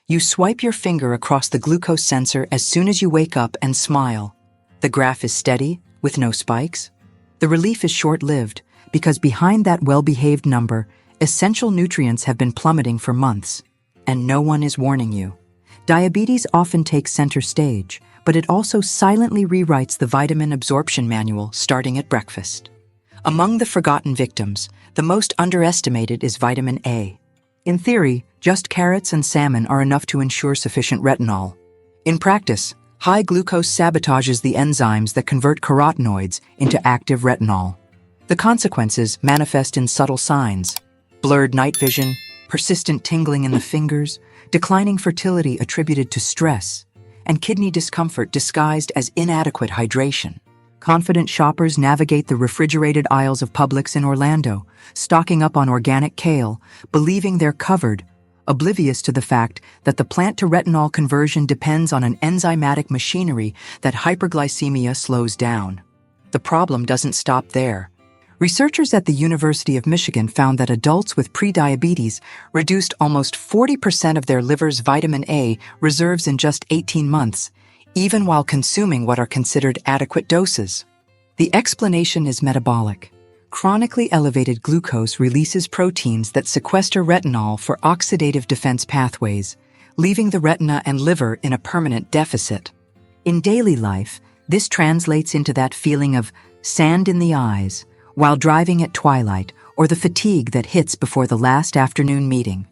You swipe your finger across the glucose sensor as soon as you wake up and smile. The graph is steady, with no spikes. The relief is short-lived, because behind that well-behaved number, essential nutrients have been plummeting for months. And no one is warning you. Diabetes often takes center stage, but it also silently rewrites the vitamin absorption manual starting at breakfast. Among the forgotten victims, the most underestimated is vitamin A. In theory, just carrots and salmon are enough to ensure sufficient retinol. In practice, high glucose sabotages the enzymes that convert carotenoids into active retinol. The consequences manifest in subtle signs: blurred night vision, persistent tingling in the fingers, declining fertility attributed to stress, and kidney discomfort disguised as inadequate hydration. Confident shoppers navigate the refrigerated aisles of Publix in Orlando, stocking up on organic kale, believing they're covered, oblivious to the fact that the plant-to-retinol conversion depends on an enzymatic machinery that hyperglycemia slows down. The problem doesn't stop there. Researchers at the University of Michigan found that adults with prediabetes reduced almost 40% of their liver's vitamin A reserves in just 18 months, even while consuming what are considered adequate doses. The explanation is metabolic. Chronically elevated glucose releases proteins that sequester retinol for oxidative defense pathways, leaving the retina and liver in a permanent deficit. In daily life, this translates into that feeling of sand in the eyes while driving at twilight, or the fatigue that hits before the last afternoon meeting.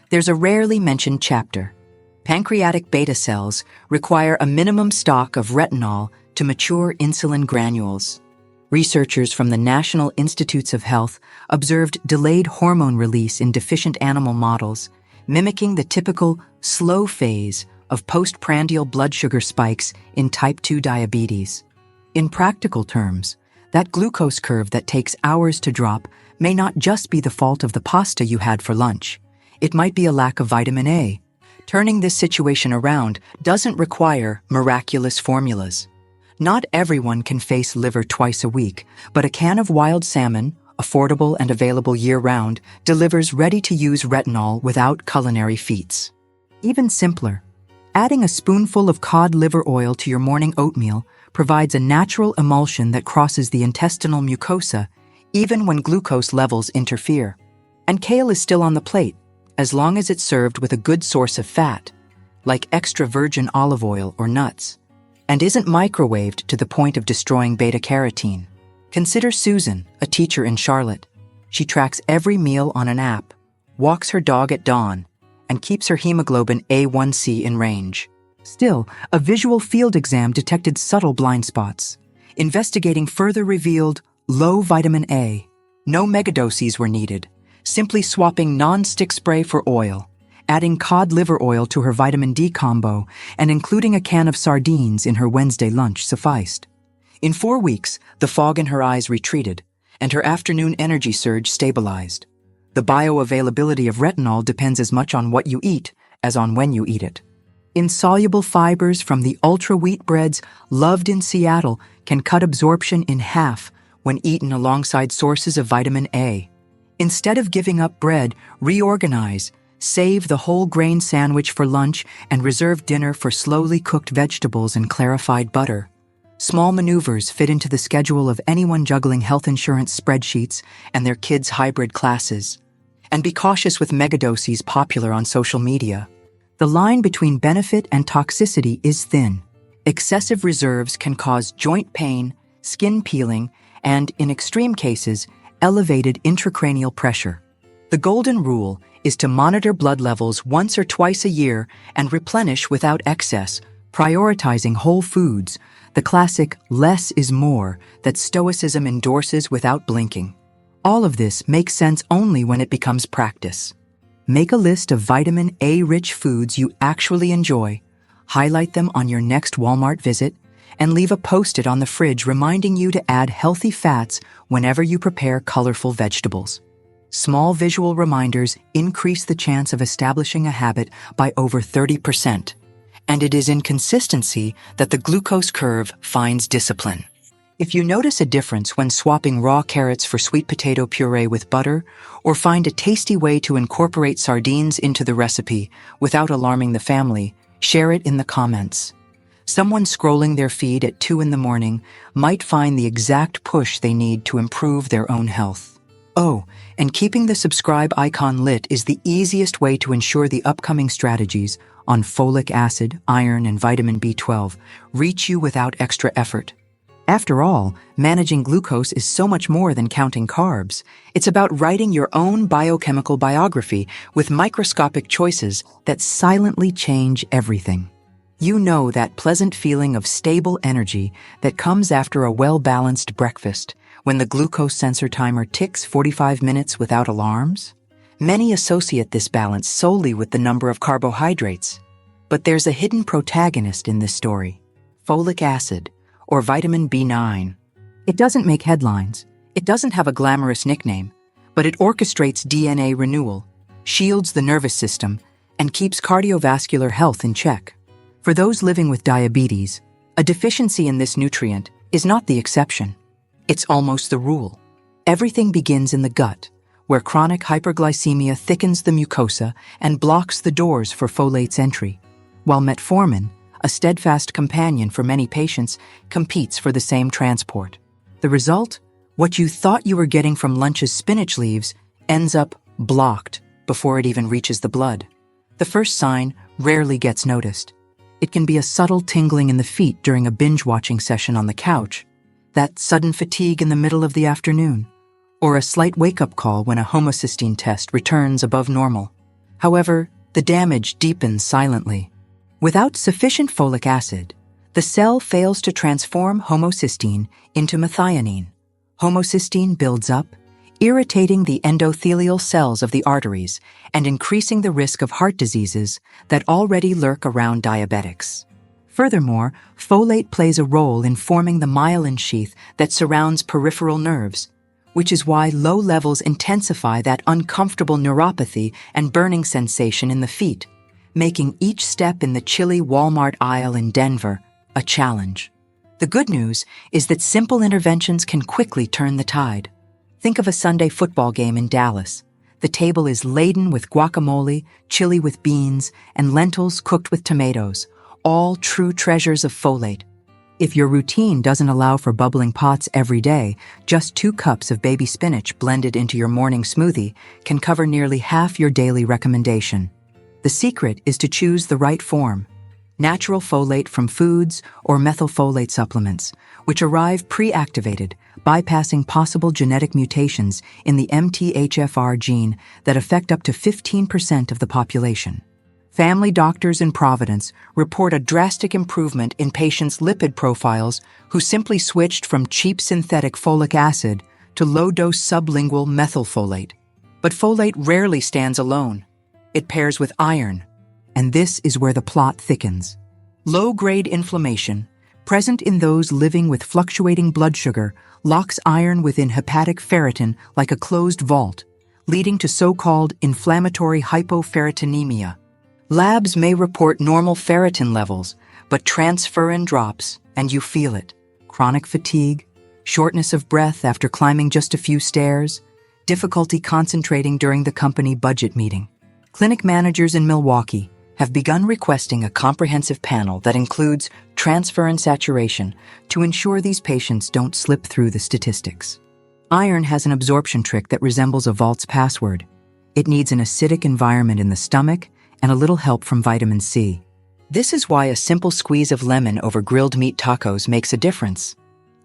There's a rarely mentioned chapter. Pancreatic beta cells require a minimum stock of retinol to mature insulin granules. Researchers from the National Institutes of Health observed delayed hormone release in deficient animal models, mimicking the typical slow phase of postprandial blood sugar spikes in type 2 diabetes. In practical terms, that glucose curve that takes hours to drop may not just be the fault of the pasta you had for lunch. It might be a lack of vitamin A. Turning this situation around doesn't require miraculous formulas. Not everyone can face liver twice a week, but a can of wild salmon, affordable and available year-round, delivers ready-to-use retinol without culinary feats. Even simpler, adding a spoonful of cod liver oil to your morning oatmeal provides a natural emulsion that crosses the intestinal mucosa even when glucose levels interfere. And kale is still on the plate, as long as it's served with a good source of fat, like extra virgin olive oil or nuts, and isn't microwaved to the point of destroying beta-carotene. Consider Susan, a teacher in Charlotte. She tracks every meal on an app, walks her dog at dawn, and keeps her hemoglobin A1C in range. Still, a visual field exam detected subtle blind spots. Investigating further revealed low vitamin A. No megadoses were needed, simply swapping non-stick spray for oil, adding cod liver oil to her vitamin D combo, and including a can of sardines in her Wednesday lunch sufficed. In 4 weeks, the fog in her eyes retreated, and her afternoon energy surge stabilized. The bioavailability of retinol depends as much on what you eat as on when you eat it. Insoluble fibers from the ultra-wheat breads loved in Seattle can cut absorption in half when eaten alongside sources of vitamin A. Instead of giving up bread, reorganize, save the whole grain sandwich for lunch and reserve dinner for slowly cooked vegetables and clarified butter. Small maneuvers fit into the schedule of anyone juggling health insurance spreadsheets and their kids' hybrid classes. And be cautious with megadoses popular on social media. The line between benefit and toxicity is thin. Excessive reserves can cause joint pain, skin peeling, and, in extreme cases, elevated intracranial pressure. The golden rule is to monitor blood levels once or twice a year and replenish without excess, prioritizing whole foods, the classic less is more that Stoicism endorses without blinking. All of this makes sense only when it becomes practice. Make a list of vitamin A-rich foods you actually enjoy, highlight them on your next Walmart visit, and leave a post-it on the fridge reminding you to add healthy fats whenever you prepare colorful vegetables. Small visual reminders increase the chance of establishing a habit by over 30%. And it is in consistency that the glucose curve finds discipline. If you notice a difference when swapping raw carrots for sweet potato puree with butter, or find a tasty way to incorporate sardines into the recipe without alarming the family, share it in the comments. Someone scrolling their feed at 2 in the morning might find the exact push they need to improve their own health. Oh, and keeping the subscribe icon lit is the easiest way to ensure the upcoming strategies on folic acid, iron, and vitamin B12 reach you without extra effort. After all, managing glucose is so much more than counting carbs. It's about writing your own biochemical biography with microscopic choices that silently change everything. You know that pleasant feeling of stable energy that comes after a well-balanced breakfast when the glucose sensor timer ticks 45 minutes without alarms? Many associate this balance solely with the number of carbohydrates. But there's a hidden protagonist in this story: folic acid, or vitamin B9. It doesn't make headlines, it doesn't have a glamorous nickname, but it orchestrates DNA renewal, shields the nervous system, and keeps cardiovascular health in check. For those living with diabetes, a deficiency in this nutrient is not the exception. It's almost the rule. Everything begins in the gut, where chronic hyperglycemia thickens the mucosa and blocks the doors for folate's entry, while metformin, a steadfast companion for many patients, competes for the same transport. The result? What you thought you were getting from lunch's spinach leaves ends up blocked before it even reaches the blood. The first sign rarely gets noticed. It can be a subtle tingling in the feet during a binge-watching session on the couch, that sudden fatigue in the middle of the afternoon, or a slight wake-up call when a homocysteine test returns above normal. However, the damage deepens silently. Without sufficient folic acid, the cell fails to transform homocysteine into methionine. Homocysteine builds up, irritating the endothelial cells of the arteries and increasing the risk of heart diseases that already lurk around diabetics. Furthermore, folate plays a role in forming the myelin sheath that surrounds peripheral nerves, which is why low levels intensify that uncomfortable neuropathy and burning sensation in the feet, making each step in the chilly Walmart aisle in Denver a challenge. The good news is that simple interventions can quickly turn the tide. Think of a Sunday football game in Dallas. The table is laden with guacamole, chili with beans, and lentils cooked with tomatoes, all true treasures of folate. If your routine doesn't allow for bubbling pots every day, just 2 cups of baby spinach blended into your morning smoothie can cover nearly half your daily recommendation. The secret is to choose the right form: natural folate from foods or methylfolate supplements, which arrive pre-activated, bypassing possible genetic mutations in the MTHFR gene that affect up to 15% of the population. Family doctors in Providence report a drastic improvement in patients' lipid profiles who simply switched from cheap synthetic folic acid to low-dose sublingual methylfolate. But folate rarely stands alone. It pairs with iron, and this is where the plot thickens. Low-grade inflammation, present in those living with fluctuating blood sugar, locks iron within hepatic ferritin like a closed vault, leading to so-called inflammatory hypoferritinemia. Labs may report normal ferritin levels, but transferrin drops, and you feel it. Chronic fatigue, shortness of breath after climbing just a few stairs, difficulty concentrating during the company budget meeting. Clinic managers in Milwaukee have begun requesting a comprehensive panel that includes transferrin saturation to ensure these patients don't slip through the statistics. Iron has an absorption trick that resembles a vault's password. It needs an acidic environment in the stomach and a little help from vitamin C. This is why a simple squeeze of lemon over grilled meat tacos makes a difference.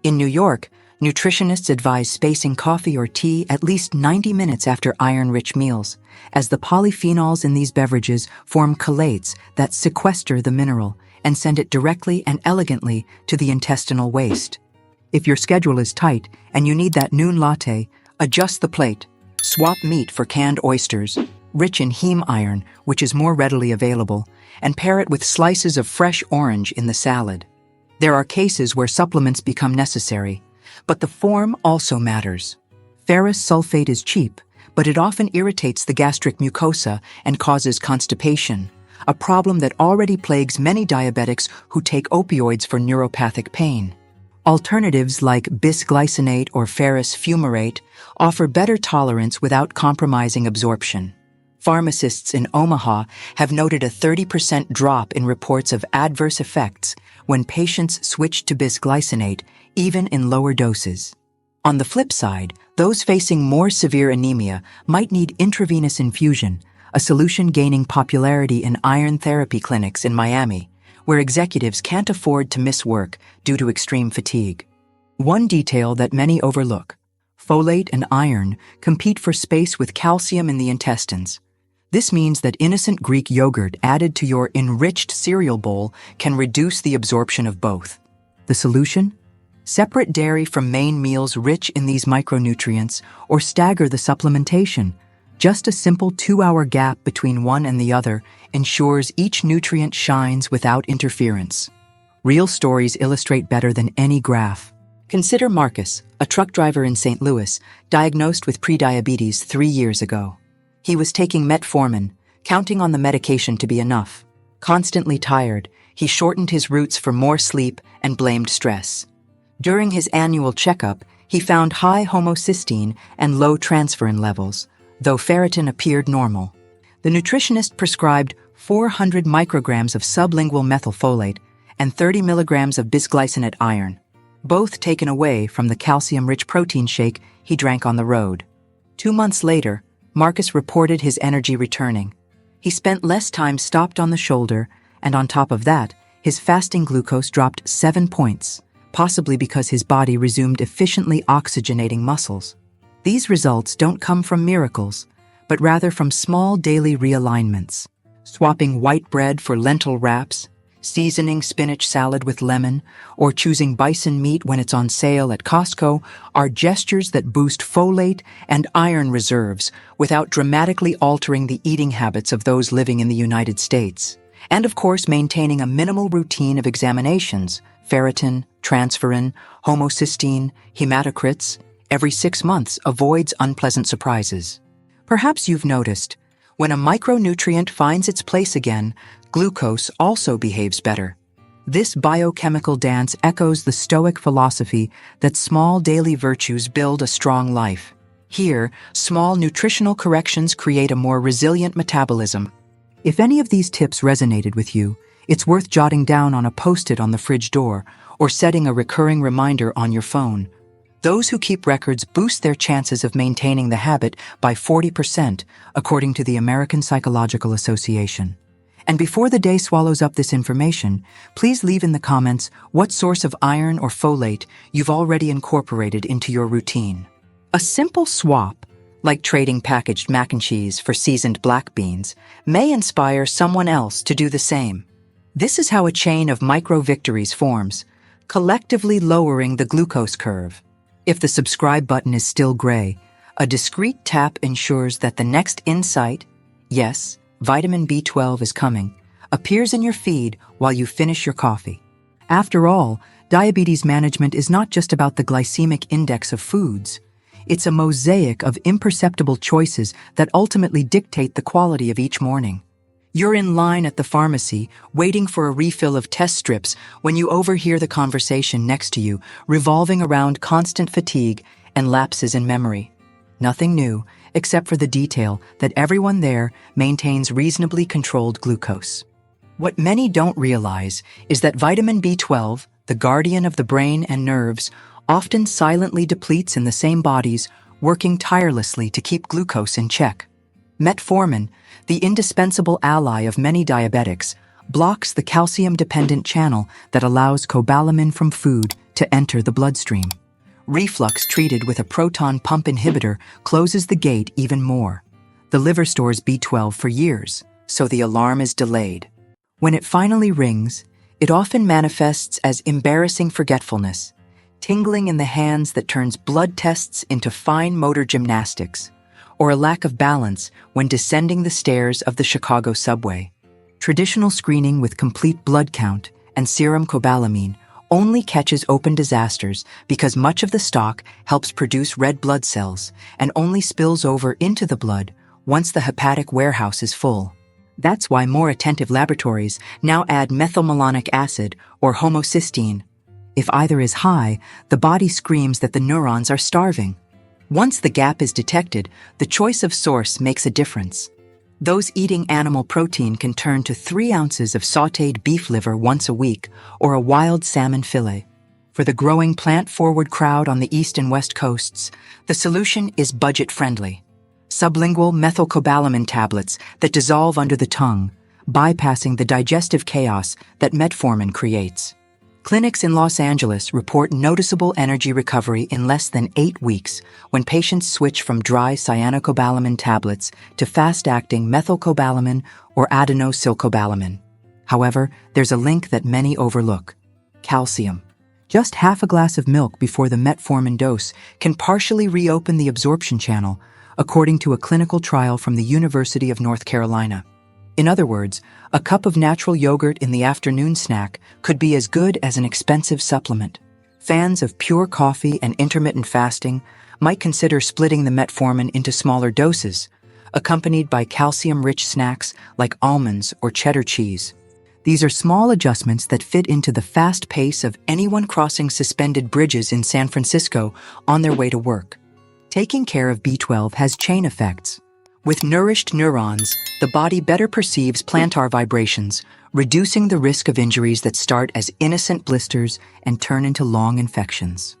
In New York, nutritionists advise spacing coffee or tea at least 90 minutes after iron-rich meals, as the polyphenols in these beverages form chelates that sequester the mineral and send it directly and elegantly to the intestinal waste. If your schedule is tight and you need that noon latte, adjust the plate. Swap meat for canned oysters, rich in heme iron, which is more readily available, and pair it with slices of fresh orange in the salad. There are cases where supplements become necessary, but the form also matters. Ferrous sulfate is cheap, but it often irritates the gastric mucosa and causes constipation, a problem that already plagues many diabetics who take opioids for neuropathic pain. Alternatives like bisglycinate or ferrous fumarate offer better tolerance without compromising absorption. Pharmacists in Omaha have noted a 30% drop in reports of adverse effects when patients switched to bisglycinate, even in lower doses. On the flip side, those facing more severe anemia might need intravenous infusion, a solution gaining popularity in iron therapy clinics in Miami, where executives can't afford to miss work due to extreme fatigue. One detail that many overlook: folate and iron compete for space with calcium in the intestines. This means that innocent Greek yogurt added to your enriched cereal bowl can reduce the absorption of both. The solution? Separate dairy from main meals rich in these micronutrients or stagger the supplementation. Just a simple 2-hour gap between one and the other ensures each nutrient shines without interference. Real stories illustrate better than any graph. Consider Marcus, a truck driver in St. Louis, diagnosed with prediabetes 3 years ago. He was taking metformin, counting on the medication to be enough. Constantly tired, he shortened his routes for more sleep and blamed stress. During his annual checkup, he found high homocysteine and low transferrin levels, though ferritin appeared normal. The nutritionist prescribed 400 micrograms of sublingual methylfolate and 30 milligrams of bisglycinate iron, both taken away from the calcium-rich protein shake he drank on the road. 2 months later, Marcus reported his energy returning. He spent less time stopped on the shoulder, and on top of that, his fasting glucose dropped 7 points, possibly because his body resumed efficiently oxygenating muscles. These results don't come from miracles, but rather from small daily realignments. Swapping white bread for lentil wraps, seasoning spinach salad with lemon, or choosing bison meat when it's on sale at Costco are gestures that boost folate and iron reserves without dramatically altering the eating habits of those living in the United States. And of course, maintaining a minimal routine of examinations, ferritin, transferrin, homocysteine, hematocrits, every 6 months avoids unpleasant surprises. Perhaps you've noticed, when a micronutrient finds its place again, glucose also behaves better. This biochemical dance echoes the Stoic philosophy that small daily virtues build a strong life. Here, small nutritional corrections create a more resilient metabolism. If any of these tips resonated with you, it's worth jotting down on a post-it on the fridge door or setting a recurring reminder on your phone. Those who keep records boost their chances of maintaining the habit by 40%, according to the American Psychological Association. And before the day swallows up this information, please leave in the comments what source of iron or folate you've already incorporated into your routine. A simple swap, like trading packaged mac and cheese for seasoned black beans, may inspire someone else to do the same. This is how a chain of micro-victories forms, collectively lowering the glucose curve. If the subscribe button is still gray, a discreet tap ensures that the next insight, yes, vitamin B12 is coming, appears in your feed while you finish your coffee. After all, diabetes management is not just about the glycemic index of foods. It's a mosaic of imperceptible choices that ultimately dictate the quality of each morning. You're in line at the pharmacy, waiting for a refill of test strips when you overhear the conversation next to you, revolving around constant fatigue and lapses in memory. Nothing new, except for the detail that everyone there maintains reasonably controlled glucose. What many don't realize is that vitamin B12, the guardian of the brain and nerves, often silently depletes in the same bodies, working tirelessly to keep glucose in check. Metformin, the indispensable ally of many diabetics, blocks the calcium-dependent channel that allows cobalamin from food to enter the bloodstream. Reflux treated with a proton pump inhibitor closes the gate even more. The liver stores B12 for years, so the alarm is delayed. When it finally rings, it often manifests as embarrassing forgetfulness, tingling in the hands that turns blood tests into fine motor gymnastics, or a lack of balance when descending the stairs of the Chicago subway. Traditional screening with complete blood count and serum cobalamin only catches open disasters because much of the stock helps produce red blood cells and only spills over into the blood once the hepatic warehouse is full. That's why more attentive laboratories now add methylmalonic acid or homocysteine. If either is high, the body screams that the neurons are starving. Once the gap is detected, the choice of source makes a difference. Those eating animal protein can turn to 3 ounces of sautéed beef liver once a week or a wild salmon fillet. For the growing plant-forward crowd on the east and west coasts, the solution is budget-friendly. Sublingual methylcobalamin tablets that dissolve under the tongue, bypassing the digestive chaos that metformin creates. Clinics in Los Angeles report noticeable energy recovery in less than 8 weeks when patients switch from dry cyanocobalamin tablets to fast-acting methylcobalamin or adenosylcobalamin. However, there's a link that many overlook: calcium. Just half a glass of milk before the metformin dose can partially reopen the absorption channel, according to a clinical trial from the University of North Carolina. In other words, a cup of natural yogurt in the afternoon snack could be as good as an expensive supplement. Fans of pure coffee and intermittent fasting might consider splitting the metformin into smaller doses, accompanied by calcium-rich snacks like almonds or cheddar cheese. These are small adjustments that fit into the fast pace of anyone crossing suspended bridges in San Francisco on their way to work. Taking care of B12 has chain effects. With nourished neurons, the body better perceives plantar vibrations, reducing the risk of injuries that start as innocent blisters and turn into long infections.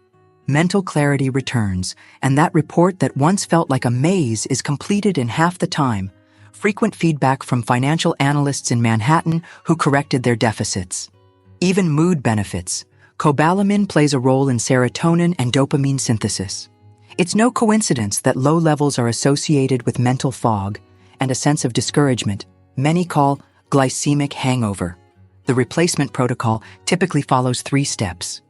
Mental clarity returns, and that report that once felt like a maze is completed in half the time. Frequent feedback from financial analysts in Manhattan who corrected their deficits. Even mood benefits. Cobalamin plays a role in serotonin and dopamine synthesis. It's no coincidence that low levels are associated with mental fog and a sense of discouragement many call glycemic hangover. The replacement protocol typically follows 3 steps.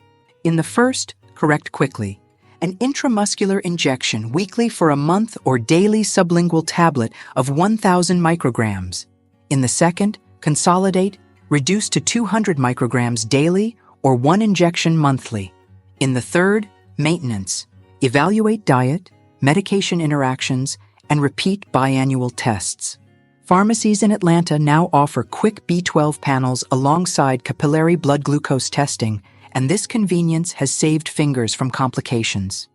In the first, correct quickly. An intramuscular injection weekly for a month or daily sublingual tablet of 1,000 micrograms. In the second, consolidate, reduce to 200 micrograms daily or 1 injection monthly. In the third, maintenance. Evaluate diet, medication interactions, and repeat biannual tests. Pharmacies in Atlanta now offer quick B12 panels alongside capillary blood glucose testing, and this convenience has saved fingers from complications.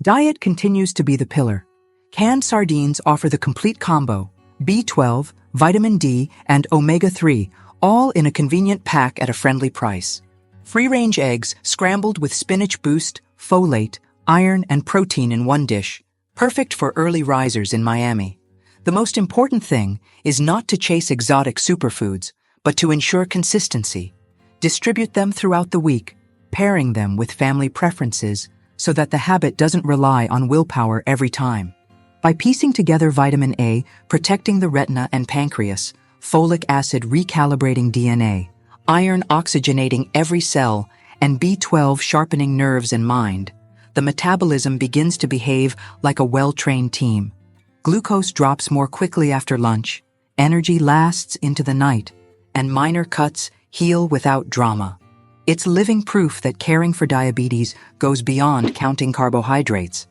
Diet continues to be the pillar. Canned sardines offer the complete combo: B12, vitamin D, and omega-3, all in a convenient pack at a friendly price. Free-range eggs scrambled with spinach boost, folate, iron, and protein in one dish, perfect for early risers in Miami. The most important thing is not to chase exotic superfoods, but to ensure consistency. Distribute them throughout the week, pairing them with family preferences so that the habit doesn't rely on willpower every time. By piecing together vitamin A, protecting the retina and pancreas, folic acid recalibrating DNA, iron oxygenating every cell, and B12 sharpening nerves and mind, the metabolism begins to behave like a well-trained team. Glucose drops more quickly after lunch, energy lasts into the night, and minor cuts heal without drama. It's living proof that caring for diabetes goes beyond counting carbohydrates.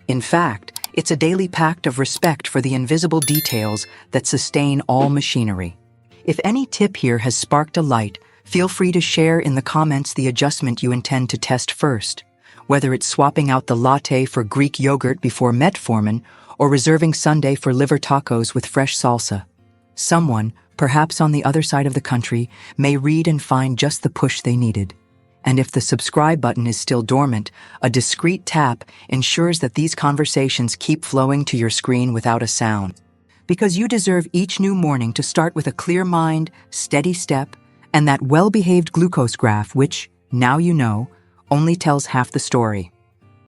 In fact, it's a daily pact of respect for the invisible details that sustain all machinery. If any tip here has sparked a light, feel free to share in the comments the adjustment you intend to test first. Whether it's swapping out the latte for Greek yogurt before metformin or reserving Sunday for liver tacos with fresh salsa. Someone, perhaps on the other side of the country, may read and find just the push they needed. And if the subscribe button is still dormant, a discreet tap ensures that these conversations keep flowing to your screen without a sound. Because you deserve each new morning to start with a clear mind, steady step, and that well-behaved glucose graph which, now you know, only tells half the story.